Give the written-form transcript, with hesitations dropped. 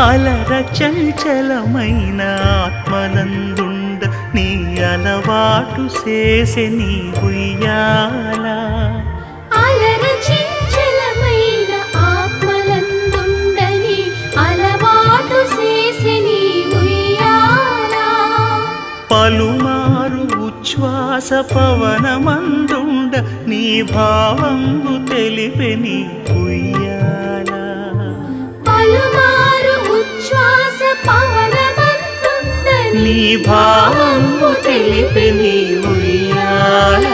అలర చంచలమైన ఆత్మలందుండ నీ అలవాటు చేసే నీ ఉయ్యాల అలర చంచలమైన ఆత్మలందుండ నీ అలవాటు చేసే నీ ఉయ్యాల పలుమారు ఉచ్ఛ్వాస పవనమందుండ నీ భావంబు తెలిపే నీ ఉయ్యాల పలుమారు ఉచ్ఛ్వాస పవనమందుండ నీ భావంబు తెలిపే నీ ఉయ్యాల